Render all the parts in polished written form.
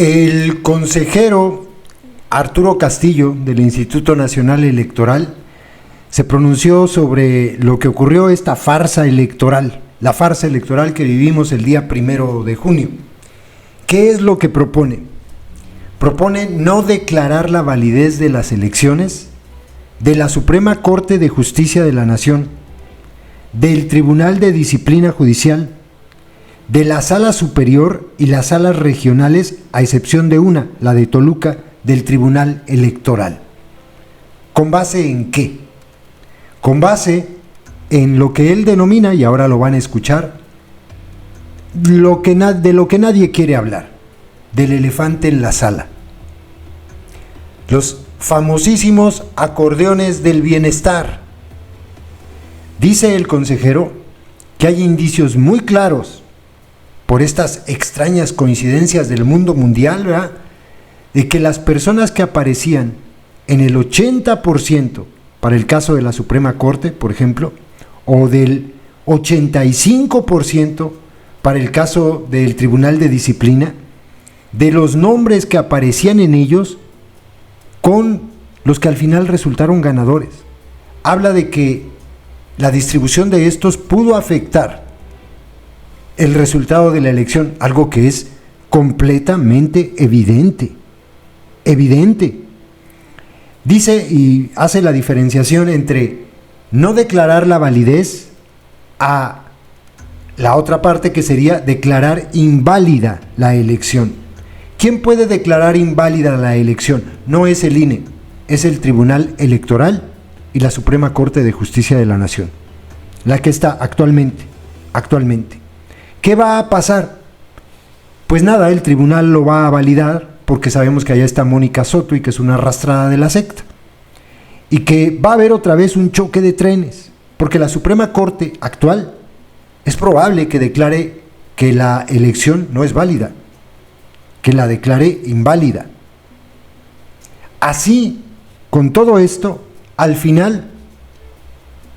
El consejero Arturo Castillo del Instituto Nacional Electoral se pronunció sobre lo que ocurrió, esta farsa electoral, la farsa electoral que vivimos el día 1 de junio. ¿Qué es lo que propone? Propone no declarar la validez de las elecciones de la Suprema Corte de Justicia de la Nación, del Tribunal de Disciplina Judicial, de la Sala Superior y las salas regionales, a excepción de una, la de Toluca, del Tribunal Electoral. ¿Con base en qué? Con base en lo que él denomina, y ahora lo van a escuchar, de lo que nadie quiere hablar, del elefante en la sala. Los famosísimos acordeones del bienestar. Dice el consejero que hay indicios muy claros, por estas extrañas coincidencias del mundo mundial, ¿verdad?, de que las personas que aparecían en el 80% para el caso de la Suprema Corte, por ejemplo, o del 85% para el caso del Tribunal de Disciplina, de los nombres que aparecían en ellos con los que al final resultaron ganadores. Habla de que la distribución de estos pudo afectar el resultado de la elección, algo que es completamente evidente. Dice y hace la diferenciación entre no declarar la validez a la otra parte, que sería declarar inválida la elección. ¿Quién puede declarar inválida la elección? No es el INE, es el Tribunal Electoral y la Suprema Corte de Justicia de la Nación, la que está actualmente. ¿Qué va a pasar? Pues nada, el tribunal lo va a validar, porque sabemos que allá está Mónica Soto y que es una arrastrada de la secta, y que va a haber otra vez un choque de trenes, porque la Suprema Corte actual es probable que declare que la elección no es válida, que la declare inválida. Así, con todo esto, al final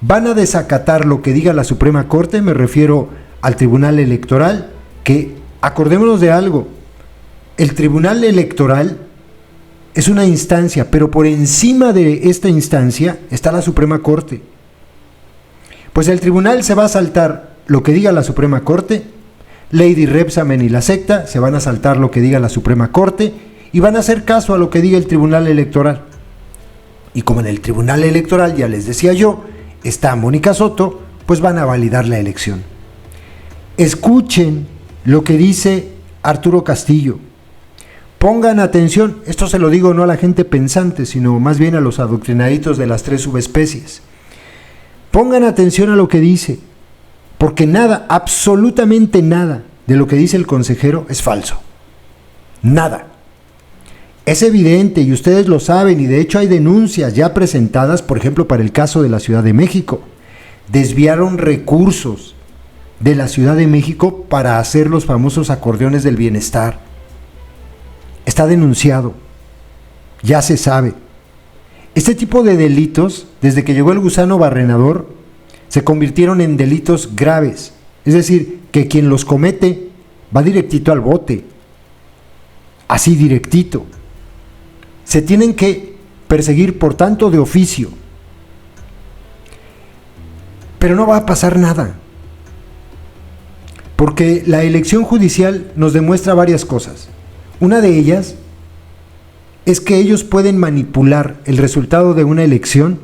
van a desacatar lo que diga la Suprema Corte, me refiero al Tribunal Electoral, que acordémonos de algo, el Tribunal Electoral es una instancia, pero por encima de esta instancia está la Suprema Corte. Pues el tribunal se va a saltar lo que diga la Suprema Corte, Lady Rebsamen y la secta se van a saltar lo que diga la Suprema Corte y van a hacer caso a lo que diga el Tribunal Electoral. Y como en el Tribunal Electoral, ya les decía yo, está Mónica Soto, pues van a validar la elección. Escuchen lo que dice Arturo Castillo. Pongan atención, esto se lo digo no a la gente pensante, sino más bien a los adoctrinaditos de las 3 subespecies. Pongan atención a lo que dice, porque nada, absolutamente nada de lo que dice el consejero es falso. Nada. Es evidente y ustedes lo saben, y de hecho hay denuncias ya presentadas, por ejemplo, para el caso de la Ciudad de México. Desviaron recursos de la Ciudad de México para hacer los famosos acordeones del bienestar. Está denunciado, ya se sabe. Este tipo de delitos, desde que llegó el gusano barrenador, se convirtieron en delitos graves. Es decir, que quien los comete va directito al bote, así directito. Se tienen que perseguir por tanto de oficio. Pero no va a pasar nada, porque la elección judicial nos demuestra varias cosas. Una de ellas es que ellos pueden manipular el resultado de una elección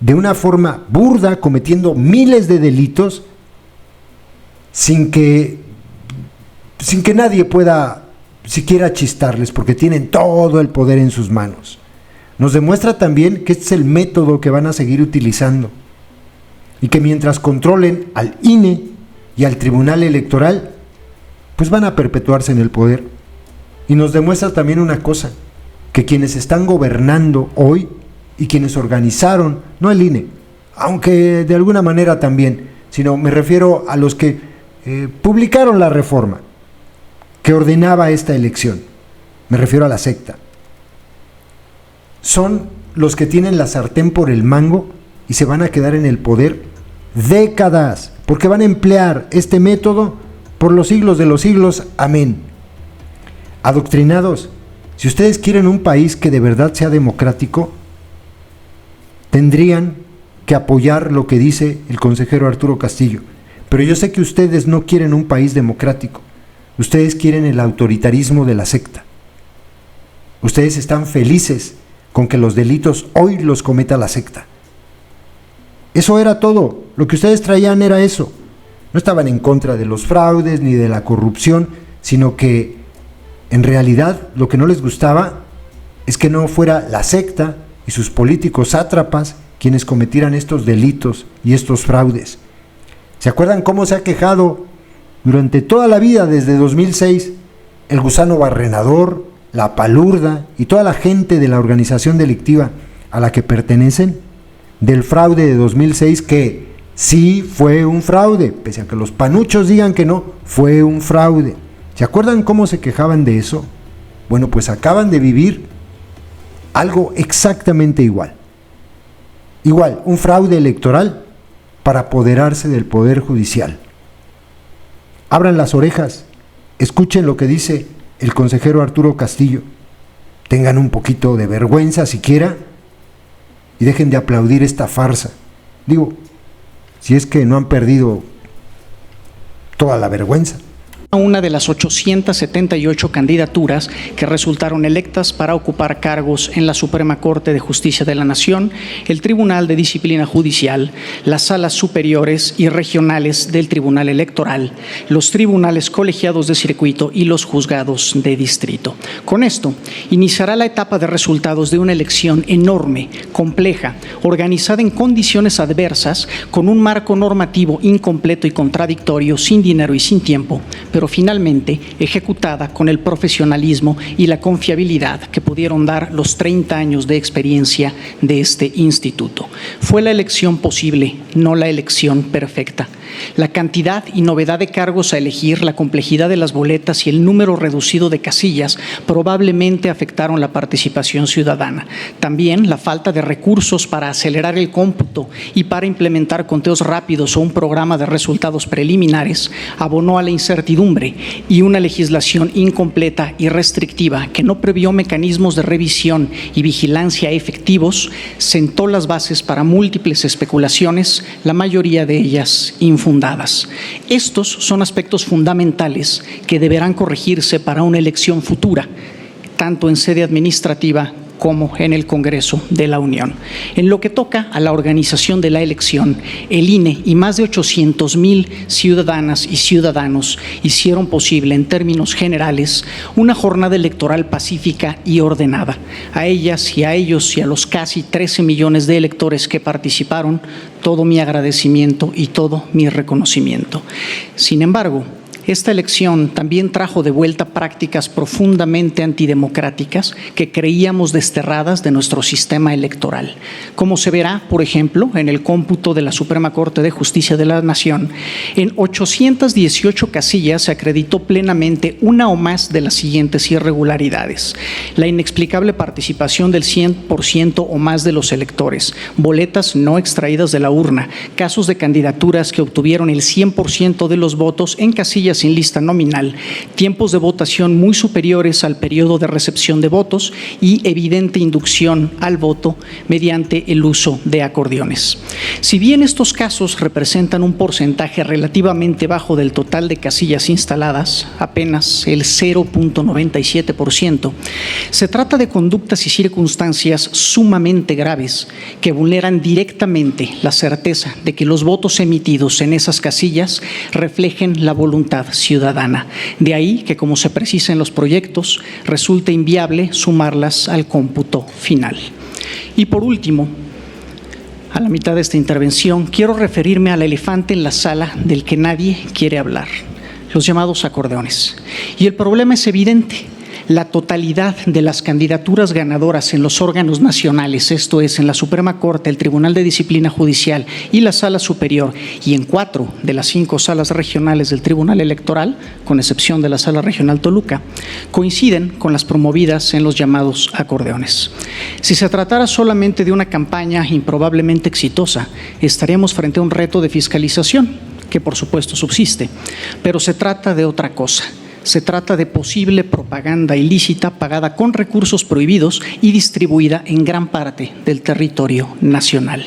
de una forma burda, cometiendo miles de delitos, sin que nadie pueda siquiera chistarles, porque tienen todo el poder en sus manos. Nos demuestra también que este es el método que van a seguir utilizando, y que mientras controlen al INE y al Tribunal Electoral, pues van a perpetuarse en el poder. Y nos demuestra también una cosa, que quienes están gobernando hoy y quienes organizaron, no el INE, aunque de alguna manera también, sino me refiero a los que publicaron la reforma que ordenaba esta elección, me refiero a la secta, son los que tienen la sartén por el mango y se van a quedar en el poder décadas, porque van a emplear este método por los siglos de los siglos. Amén. adoctrinados. Si ustedes quieren un país que de verdad sea democrático, tendrían que apoyar lo que dice el consejero Arturo Castillo. Pero yo sé que ustedes no quieren un país democrático. Ustedes quieren el autoritarismo de la secta. Ustedes están felices con que los delitos hoy los cometa la secta. Eso era todo. Lo que ustedes traían era eso. No estaban en contra de los fraudes ni de la corrupción, sino que en realidad lo que no les gustaba es que no fuera la secta y sus políticos sátrapas quienes cometieran estos delitos y estos fraudes. ¿Se acuerdan cómo se ha quejado durante toda la vida, desde 2006, el gusano barrenador, la palurda y toda la gente de la organización delictiva a la que pertenecen, del fraude de 2006, que sí fue un fraude, pese a que los panuchos digan que no, fue un fraude? ¿Se acuerdan cómo se quejaban de eso? Bueno, pues acaban de vivir algo exactamente igual. Igual, un fraude electoral para apoderarse del Poder Judicial. Abran las orejas, escuchen lo que dice el consejero Arturo Castillo. Tengan un poquito de vergüenza siquiera y dejen de aplaudir esta farsa. Digo, si es que no han perdido toda la vergüenza. Una de las 878 candidaturas que resultaron electas para ocupar cargos en la Suprema Corte de Justicia de la Nación, el Tribunal de Disciplina Judicial, las salas superiores y regionales del Tribunal Electoral, los tribunales colegiados de circuito y los juzgados de distrito. Con esto, iniciará la etapa de resultados de una elección enorme, compleja, organizada en condiciones adversas, con un marco normativo incompleto y contradictorio, sin dinero y sin tiempo, pero finalmente ejecutada con el profesionalismo y la confiabilidad que pudieron dar los 30 años de experiencia de este instituto. Fue la elección posible, no la elección perfecta. La cantidad y novedad de cargos a elegir, la complejidad de las boletas y el número reducido de casillas probablemente afectaron la participación ciudadana. También la falta de recursos para acelerar el cómputo y para implementar conteos rápidos o un programa de resultados preliminares abonó a la incertidumbre y una legislación incompleta y restrictiva que no previó mecanismos de revisión y vigilancia efectivos sentó las bases para múltiples especulaciones, la mayoría de ellas infundadas. Estos son aspectos fundamentales que deberán corregirse para una elección futura, tanto en sede administrativa como en el Congreso de la Unión. En lo que toca a la organización de la elección, el INE y más de 800,000 ciudadanas y ciudadanos hicieron posible, en términos generales, una jornada electoral pacífica y ordenada. A ellas y a ellos y a los casi 13 millones de electores que participaron, todo mi agradecimiento y todo mi reconocimiento. Sin embargo, esta elección también trajo de vuelta prácticas profundamente antidemocráticas que creíamos desterradas de nuestro sistema electoral. Como se verá, por ejemplo, en el cómputo de la Suprema Corte de Justicia de la Nación, en 818 casillas se acreditó plenamente una o más de las siguientes irregularidades: la inexplicable participación del 100% o más de los electores, boletas no extraídas de la urna, casos de candidaturas que obtuvieron el 100% de los votos en casillas sin lista nominal, tiempos de votación muy superiores al periodo de recepción de votos y evidente inducción al voto mediante el uso de acordeones. Si bien estos casos representan un porcentaje relativamente bajo del total de casillas instaladas, apenas el 0.97%, se trata de conductas y circunstancias sumamente graves que vulneran directamente la certeza de que los votos emitidos en esas casillas reflejen la voluntad ciudadana. De ahí que, como se precisa en los proyectos, resulta inviable sumarlas al cómputo final. Y por último, a la mitad de esta intervención, quiero referirme al elefante en la sala del que nadie quiere hablar, los llamados acordeones. Y el problema es evidente. La totalidad de las candidaturas ganadoras en los órganos nacionales, esto es, en la Suprema Corte, el Tribunal de Disciplina Judicial y la Sala Superior, y en 4 de las 5 salas regionales del Tribunal Electoral, con excepción de la Sala Regional Toluca, coinciden con las promovidas en los llamados acordeones. Si se tratara solamente de una campaña improbablemente exitosa, estaríamos frente a un reto de fiscalización, que por supuesto subsiste, pero se trata de otra cosa. se trata de posible propaganda ilícita pagada con recursos prohibidos y distribuida en gran parte del territorio nacional.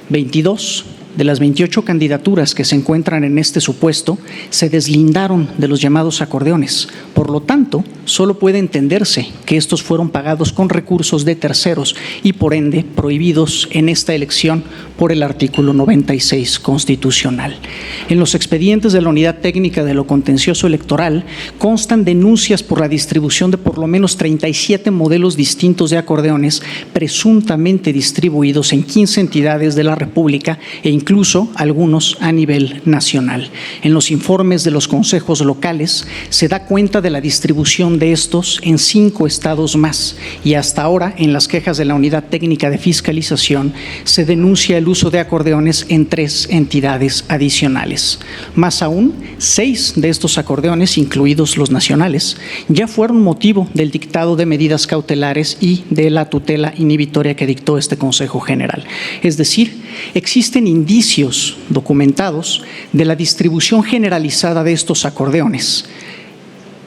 22 de las 28 candidaturas que se encuentran en este supuesto se deslindaron de los llamados acordeones. Por lo tanto, solo puede entenderse que estos fueron pagados con recursos de terceros y, por ende, prohibidos en esta elección por el artículo 96 constitucional. En los expedientes de la Unidad Técnica de lo Contencioso Electoral constan denuncias por la distribución de por lo menos 37 modelos distintos de acordeones presuntamente distribuidos en 15 entidades de la República e incluso algunos a nivel nacional. En los informes de los consejos locales se da cuenta de la distribución de estos en 5 estados más, y hasta ahora en las quejas de la Unidad Técnica de Fiscalización se denuncia el uso de acordeones en 3 entidades adicionales. Más aún, 6 de estos acordeones, incluidos los nacionales, ya fueron motivo del dictado de medidas cautelares y de la tutela inhibitoria que dictó este Consejo General. Es decir, existen indicios documentados de la distribución generalizada de estos acordeones.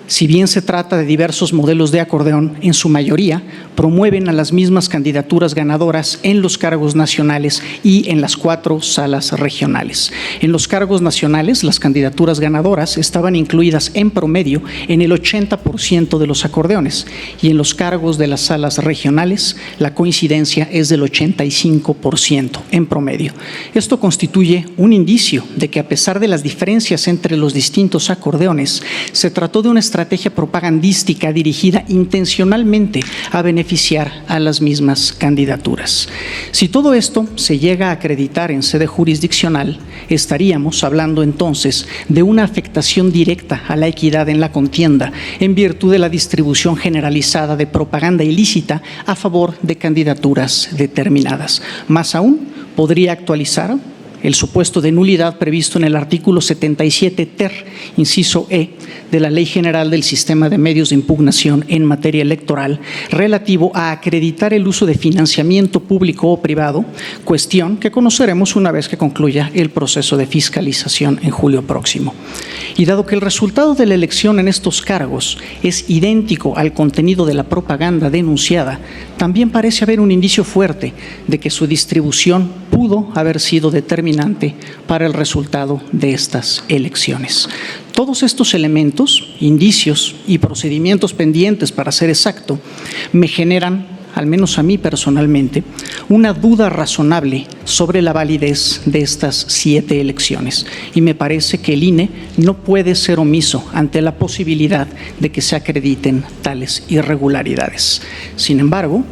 Si bien se trata de diversos modelos de acordeón, en su mayoría promueven a las mismas candidaturas ganadoras en los cargos nacionales y en las 4 salas regionales. En los cargos nacionales, las candidaturas ganadoras estaban incluidas en promedio en el 80% de los acordeones, y en los cargos de las salas regionales la coincidencia es del 85% en promedio. Esto constituye un indicio de que, a pesar de las diferencias entre los distintos acordeones, se trató de una estrategia propagandística dirigida intencionalmente a beneficiar a las mismas candidaturas. Si todo esto se llega a acreditar en sede jurisdiccional, estaríamos hablando entonces de una afectación directa a la equidad en la contienda en virtud de la distribución generalizada de propaganda ilícita a favor de candidaturas determinadas. Más aún, podría actualizar el supuesto de nulidad previsto en el artículo 77 ter, inciso E, de la Ley General del Sistema de Medios de Impugnación en materia electoral, relativo a acreditar el uso de financiamiento público o privado, cuestión que conoceremos una vez que concluya el proceso de fiscalización en julio próximo. Y dado que el resultado de la elección en estos cargos es idéntico al contenido de la propaganda denunciada, también parece haber un indicio fuerte de que su distribución pudo haber sido determinante para el resultado de estas elecciones. Todos estos elementos, indicios y procedimientos pendientes, para ser exacto, me generan, al menos a mí personalmente, una duda razonable sobre la validez de estas 7 elecciones. Y me parece que el INE no puede ser omiso ante la posibilidad de que se acrediten tales irregularidades. Sin embargo,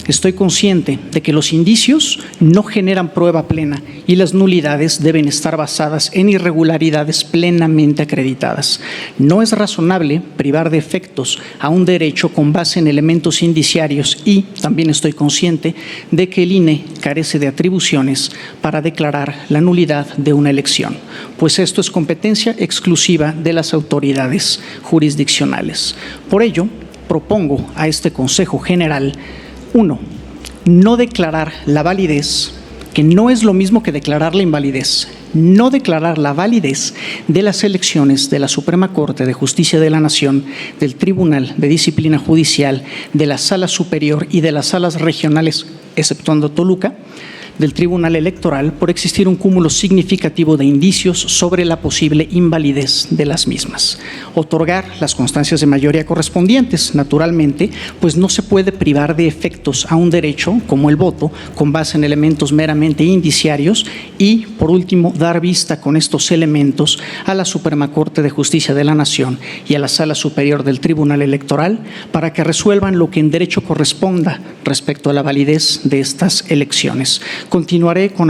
estoy consciente de que los indicios no generan prueba plena y las nulidades deben estar basadas en irregularidades plenamente acreditadas. No es razonable privar de efectos a un derecho con base en elementos indiciarios, y también estoy consciente de que el INE carece de atribuciones para declarar la nulidad de una elección, pues esto es competencia exclusiva de las autoridades jurisdiccionales. Por ello, propongo a este Consejo General: 1. No declarar la validez, que no es lo mismo que declarar la invalidez, no declarar la validez de las elecciones de la Suprema Corte de Justicia de la Nación, del Tribunal de Disciplina Judicial, de la Sala Superior y de las salas regionales, exceptuando Toluca, del Tribunal Electoral, por existir un cúmulo significativo de indicios sobre la posible invalidez de las mismas. Otorgar las constancias de mayoría correspondientes, naturalmente, pues no se puede privar de efectos a un derecho como el voto con base en elementos meramente indiciarios, y, por último, dar vista con estos elementos a la Suprema Corte de Justicia de la Nación y a la Sala Superior del Tribunal Electoral para que resuelvan lo que en derecho corresponda respecto a la validez de estas elecciones. Continuaré con